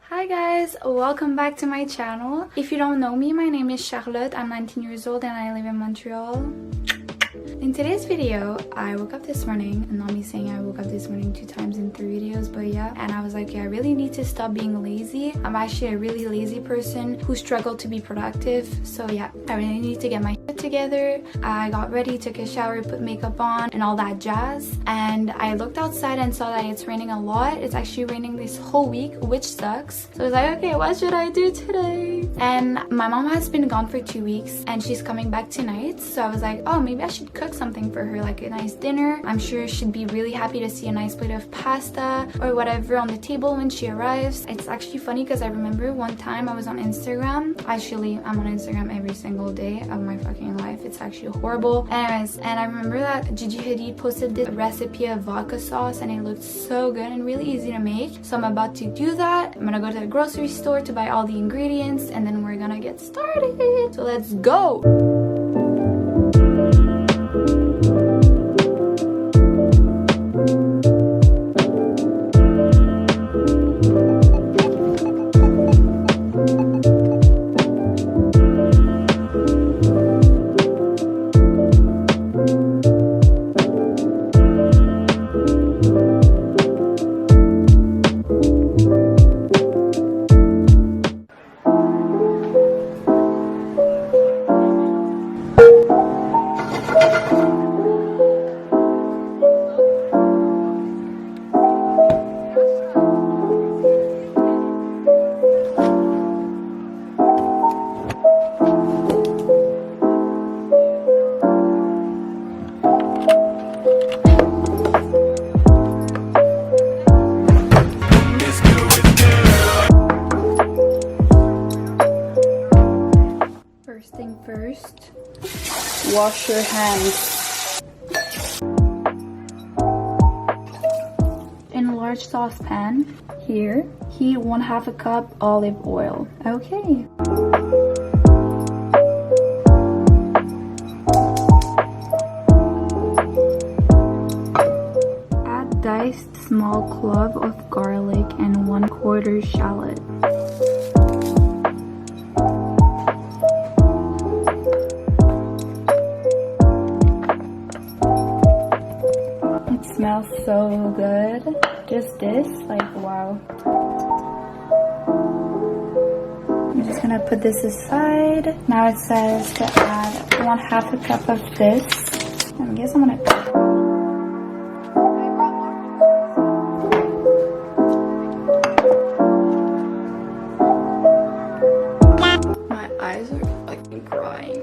Hi guys, welcome back to my channel. If you don't know me, my name is Charlotte. I'm 19 years old and I live in Montreal. In today's video, I woke up this morning, and not me saying I woke up this morning 2 times in 3 videos, but yeah, and I was like, yeah, I really need to stop being lazy. I'm actually a really lazy person who struggled to be productive, so yeah, I really need to get my shit together. I got ready, took a shower, put makeup on and all that jazz, and I looked outside and saw that it's raining a lot. It's actually raining this whole week, which sucks. So I was like, okay, what should I do today? And my mom has been gone for 2 weeks and she's coming back tonight, so I was like, oh, maybe I should cook something for her, like a nice dinner. I'm sure she'd be really happy to see a nice plate of pasta or whatever on the table when she arrives. It's actually funny because I remember one time I was on Instagram. Actually, I'm on Instagram every single day of my fucking life. It's actually horrible. Anyways, and I remember that Gigi Hadid posted this recipe of vodka sauce and it looked so good and really easy to make. So I'm about to do that. I'm gonna go to the grocery store to buy all the ingredients and then we're gonna get started. So let's go! First thing first, wash your hands. In a large saucepan, here, heat 1/2 cup olive oil. Okay. Add diced small clove of garlic and 1/4 shallot. Smells so good. Just this, like, wow. I'm just gonna put this aside. Now it says to add 1/2 cup of this. I guess I'm gonna my eyes are fucking crying.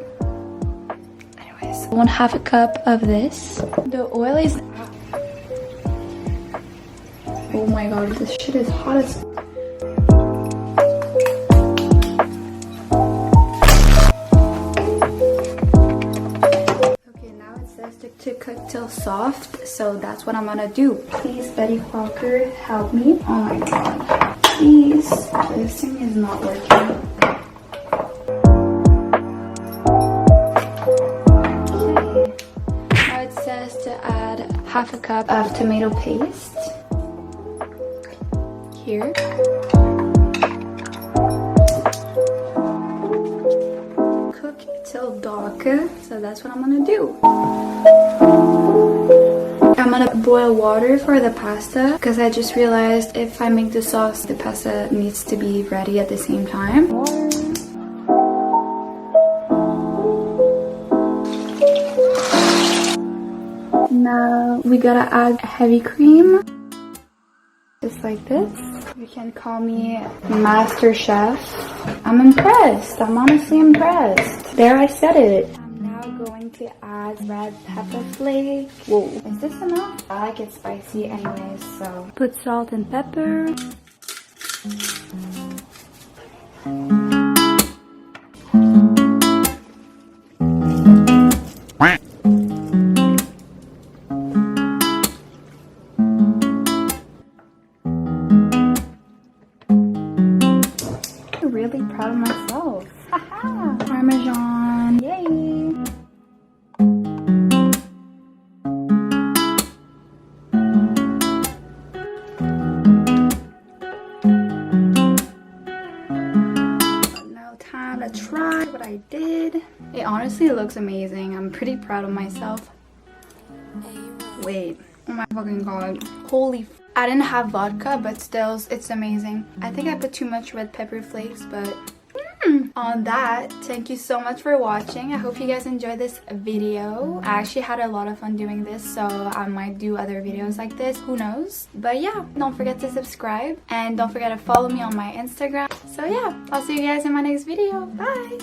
Anyways, 1/2 cup of this. The oil is, oh my god, this shit is hot as... Okay, now it says to cook till soft, so that's what I'm gonna do. Please, Betty Crocker, help me. Oh my god. Please. This thing is not working. Okay. Now it says to add 1/2 cup of tomato paste. Here. Cook till dark, so that's what I'm gonna do. I'm gonna boil water for the pasta because I just realized if I make the sauce, the pasta needs to be ready at the same time. Now we gotta add heavy cream. Just like this. You can call me Master Chef. I'm impressed. I'm honestly impressed. There, I said it. I'm now going to add red pepper flake. Whoa, is this enough? I like it spicy anyways, so put salt and pepper. Really proud of myself. Haha! Parmesan. Yay! I did. It honestly looks amazing. I'm pretty proud of myself. Wait, oh my fucking god. Holy f, I didn't have vodka, but still, it's amazing. I think I put too much red pepper flakes, but on that, thank you so much for watching. I hope you guys enjoyed this video. I actually had a lot of fun doing this, so I might do other videos like this, who knows. But yeah, don't forget to subscribe and don't forget to follow me on my Instagram. So yeah, I'll see you guys in my next video. Bye.